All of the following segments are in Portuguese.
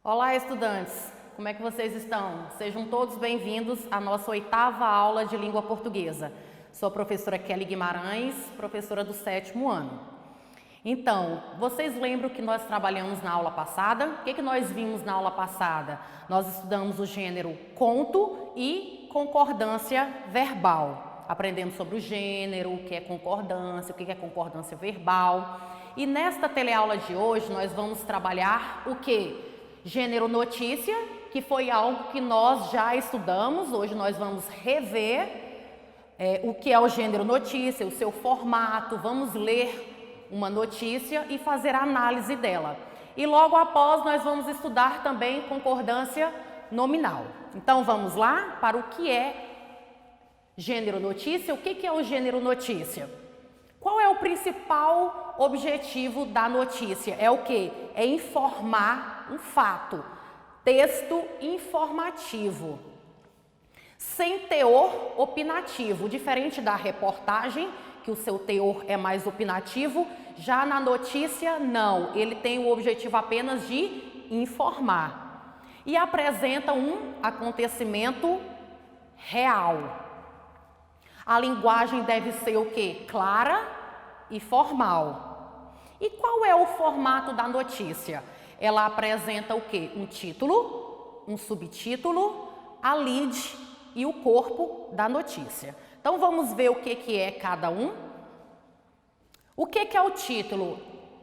Olá, estudantes! Como é que vocês estão? Sejam todos bem-vindos à nossa 8ª aula de língua portuguesa. Sou a professora Kelly Guimarães, professora do 7º ano. Então, vocês lembram que nós trabalhamos na aula passada? O que nós vimos na aula passada? Nós estudamos o gênero conto e concordância verbal. Aprendemos sobre o gênero, o que é concordância, o que é concordância verbal. E nesta teleaula de hoje nós vamos trabalhar o quê? Gênero notícia, que foi algo que nós já estudamos. Hoje nós vamos rever o que é o gênero notícia, o seu formato. Vamos ler uma notícia e fazer a análise dela. E logo após nós vamos estudar também concordância nominal. Então vamos lá para o que é gênero notícia. O que é o gênero notícia? Qual é o principal objetivo da notícia? É o quê? É informar um fato. Texto informativo. Sem teor opinativo. Diferente da reportagem, que o seu teor é mais opinativo, já na notícia, não. Ele tem o objetivo apenas de informar. E apresenta um acontecimento real. A linguagem deve ser o quê? Clara e formal. E qual é o formato da notícia? Ela apresenta o quê? Um título, um subtítulo, a lead e o corpo da notícia. Então vamos ver o que é cada um. O que é o título?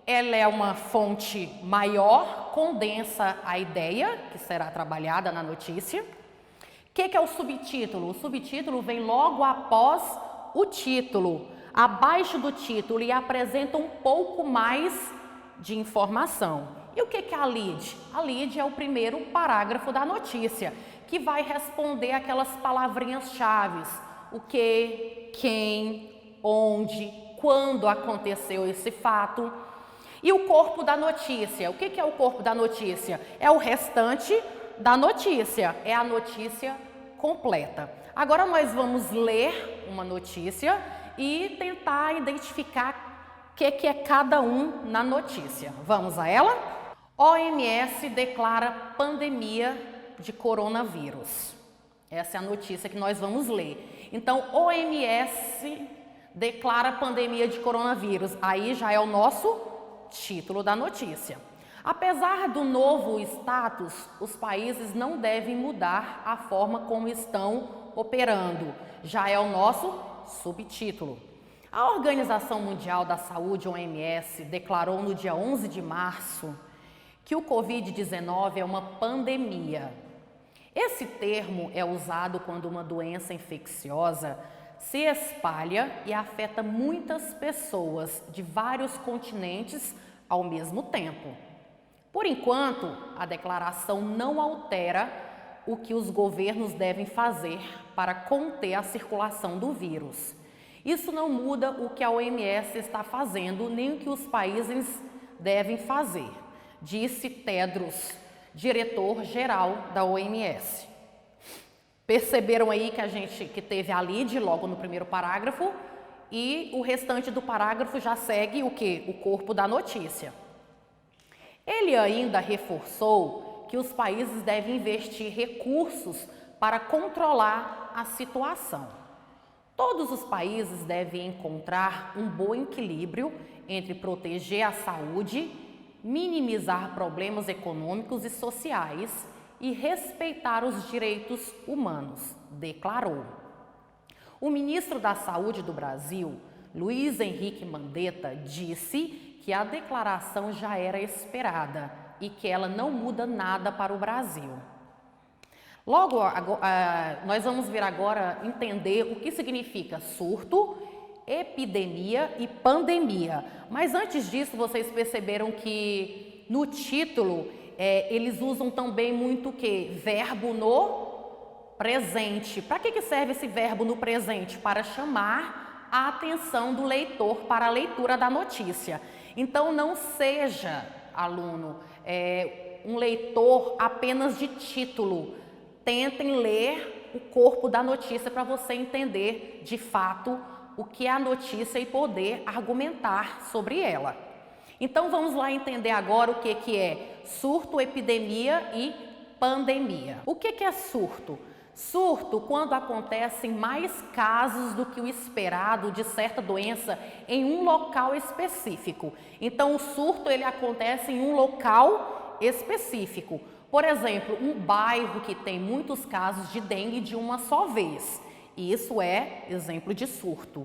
Ela é uma fonte maior, condensa a ideia que será trabalhada na notícia. O que é o subtítulo? O subtítulo vem logo após o título, abaixo do título, e apresenta um pouco mais de informação. E o que é a lead? A lead é o primeiro parágrafo da notícia, que vai responder aquelas palavrinhas-chave. O que, quem, onde, quando aconteceu esse fato. E o corpo da notícia? O que é o corpo da notícia? É o restante da notícia, é a notícia completa. Agora nós vamos ler uma notícia e tentar identificar o que é cada um na notícia. Vamos a ela? OMS declara pandemia de coronavírus. Essa é a notícia que nós vamos ler. Então, OMS declara pandemia de coronavírus. Aí já é o nosso título da notícia. Apesar do novo status, os países não devem mudar a forma como estão operando. Já é o nosso subtítulo. A Organização Mundial da Saúde, OMS, declarou no dia 11 de março que o Covid-19 é uma pandemia. Esse termo é usado quando uma doença infecciosa se espalha e afeta muitas pessoas de vários continentes ao mesmo tempo. Por enquanto, a declaração não altera o que os governos devem fazer para conter a circulação do vírus. Isso não muda o que a OMS está fazendo, nem o que os países devem fazer, disse Tedros, diretor-geral da OMS. Perceberam aí que teve a lead logo no primeiro parágrafo e o restante do parágrafo já segue o quê? O corpo da notícia. Ele ainda reforçou que os países devem investir recursos para controlar a situação. Todos os países devem encontrar um bom equilíbrio entre proteger a saúde, minimizar problemas econômicos e sociais e respeitar os direitos humanos, declarou. O ministro da Saúde do Brasil, Luiz Henrique Mandetta, disse que a declaração já era esperada e que ela não muda nada para o Brasil. Logo, nós vamos ver agora entender o que significa surto, epidemia e pandemia. Mas antes disso, vocês perceberam que no título eles usam também muito o quê? Verbo no presente. Para que serve esse verbo no presente? Para chamar a atenção do leitor para a leitura da notícia. Então, não seja, aluno, um leitor apenas de título. Tentem ler o corpo da notícia para você entender, de fato, o que é a notícia e poder argumentar sobre ela. Então vamos lá entender agora o que é surto, epidemia e pandemia. O que é surto? Surto quando acontecem mais casos do que o esperado de certa doença em um local específico. Então o surto ele acontece em um local específico. Por exemplo, um bairro que tem muitos casos de dengue de uma só vez. Isso é exemplo de surto.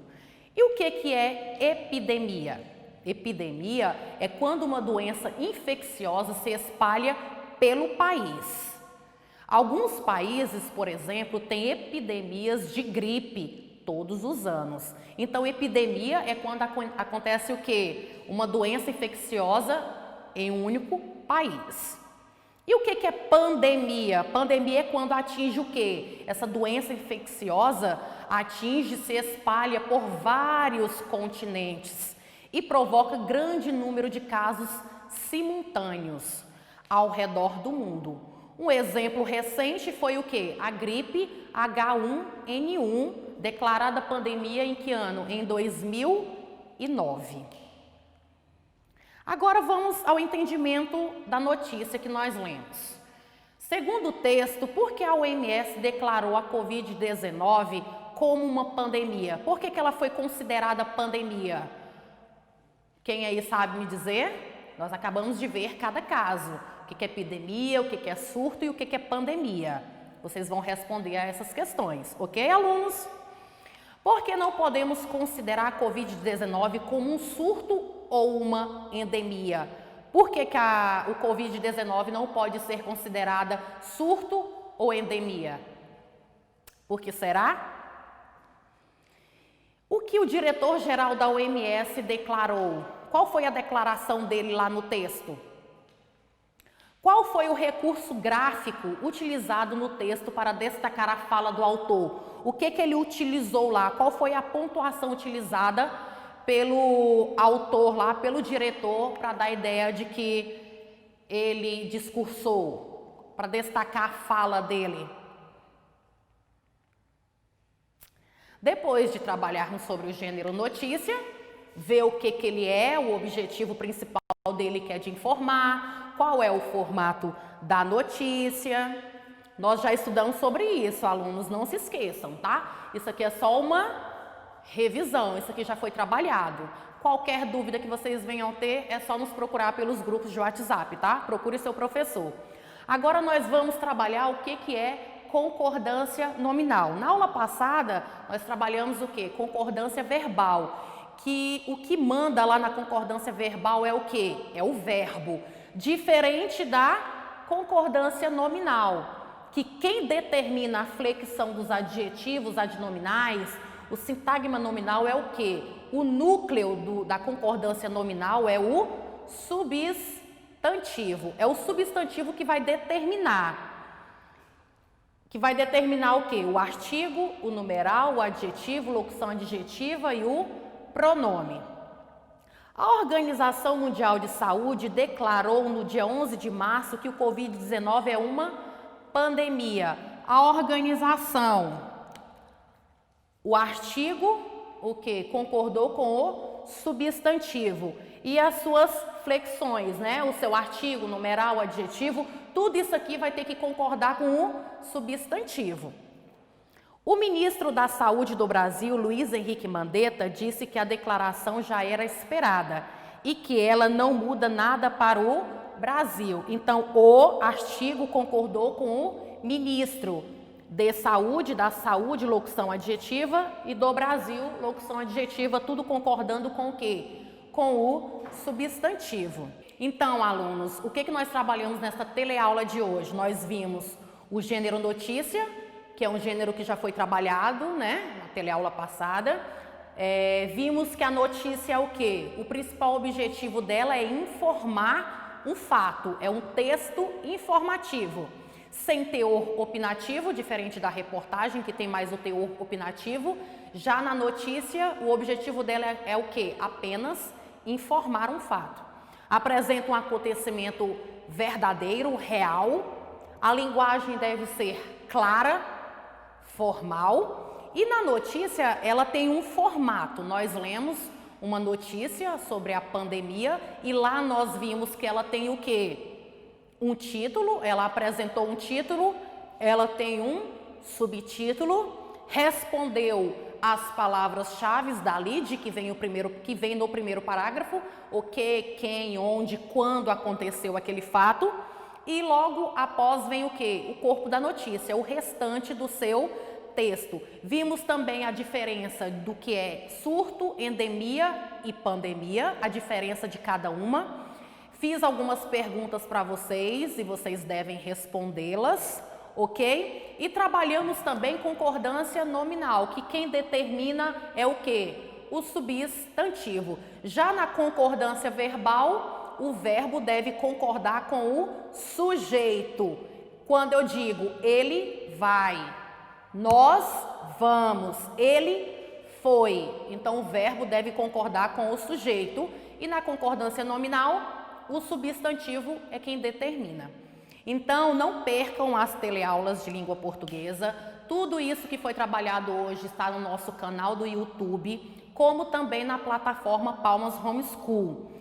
E o que é epidemia? Epidemia é quando uma doença infecciosa se espalha pelo país. Alguns países, por exemplo, têm epidemias de gripe todos os anos. Então, epidemia é quando acontece o quê? Uma doença infecciosa em um único país. E o que é pandemia? Pandemia é quando atinge o quê? Essa doença infecciosa atinge, se espalha por vários continentes e provoca grande número de casos simultâneos ao redor do mundo. Um exemplo recente foi o quê? A gripe H1N1, declarada pandemia em que ano? Em 2009. Agora vamos ao entendimento da notícia que nós lemos. Segundo o texto, por que a OMS declarou a Covid-19 como uma pandemia? Por que ela foi considerada pandemia? Quem aí sabe me dizer? Nós acabamos de ver cada caso. O que é epidemia, o que é surto e o que é pandemia. Vocês vão responder a essas questões, ok, alunos? Por que não podemos considerar a Covid-19 como um surto ou uma endemia? Por que o Covid-19 não pode ser considerada surto ou endemia? Por que será? O que o diretor-geral da OMS declarou? Qual foi a declaração dele lá no texto? Qual foi o recurso gráfico utilizado no texto para destacar a fala do autor? O que ele utilizou lá? Qual foi a pontuação utilizada pelo autor lá, pelo diretor, para dar a ideia de que ele discursou, para destacar a fala dele? Depois de trabalharmos sobre o gênero notícia, ver o que ele é, o objetivo principal dele que é de informar, qual é o formato da notícia. Nós já estudamos sobre isso, alunos, não se esqueçam, tá? Isso aqui é só uma revisão, isso aqui já foi trabalhado. Qualquer dúvida que vocês venham ter, é só nos procurar pelos grupos de WhatsApp, tá? Procure seu professor. Agora nós vamos trabalhar o que é concordância nominal. Na aula passada, nós trabalhamos o quê? Concordância verbal. Que o que manda lá na concordância verbal é o quê? É o verbo. Diferente da concordância nominal, que quem determina a flexão dos adjetivos adnominais, o sintagma nominal é o quê? O núcleo da concordância nominal é o substantivo. É o substantivo que vai determinar. O quê? O artigo, o numeral, o adjetivo, locução adjetiva e o pronome. A Organização Mundial de Saúde declarou no dia 11 de março que o Covid-19 é uma pandemia. A organização, o artigo, o que? Concordou com o substantivo. E as suas flexões, né? O seu artigo, numeral, adjetivo, tudo isso aqui vai ter que concordar com o substantivo. O ministro da Saúde do Brasil, Luiz Henrique Mandetta, disse que a declaração já era esperada e que ela não muda nada para o Brasil. Então, o artigo concordou com o ministro de Saúde, da Saúde, locução adjetiva, e do Brasil, locução adjetiva, tudo concordando com o quê? Com o substantivo. Então, alunos, o que nós trabalhamos nessa teleaula de hoje? Nós vimos o gênero notícia, que é um gênero que já foi trabalhado, né, na teleaula passada. Vimos que a notícia é o quê? O principal objetivo dela é informar um fato, é um texto informativo, sem teor opinativo, diferente da reportagem, que tem mais o teor opinativo. Já na notícia, o objetivo dela é o quê? Apenas informar um fato. Apresenta um acontecimento verdadeiro, real. A linguagem deve ser clara, formal, e na notícia ela tem um formato. Nós lemos uma notícia sobre a pandemia e lá nós vimos que ela tem o quê? Um título, ela apresentou um título, ela tem um subtítulo, respondeu as palavras-chave dali, de que vem no primeiro parágrafo, o que, quem, onde, quando aconteceu aquele fato, e logo após vem o que? O corpo da notícia, o restante do seu texto. Vimos também a diferença do que é surto, endemia e pandemia, a diferença de cada uma. Fiz algumas perguntas para vocês e vocês devem respondê-las, ok? E trabalhamos também concordância nominal, que quem determina é o quê? O substantivo. Já na concordância verbal, o verbo deve concordar com o sujeito. Quando eu digo ele vai, nós vamos, ele foi. Então o verbo deve concordar com o sujeito. E na concordância nominal, o substantivo é quem determina. Então, não percam as teleaulas de língua portuguesa. Tudo isso que foi trabalhado hoje está no nosso canal do YouTube, como também na plataforma Palmas Homeschool.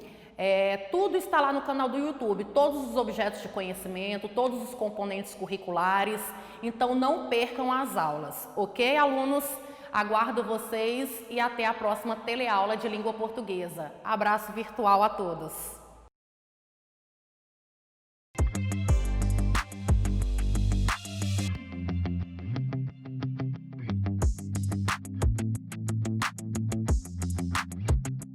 Tudo está lá no canal do YouTube, todos os objetos de conhecimento, todos os componentes curriculares. Então, não percam as aulas, ok, alunos? Aguardo vocês e até a próxima teleaula de língua portuguesa. Abraço virtual a todos.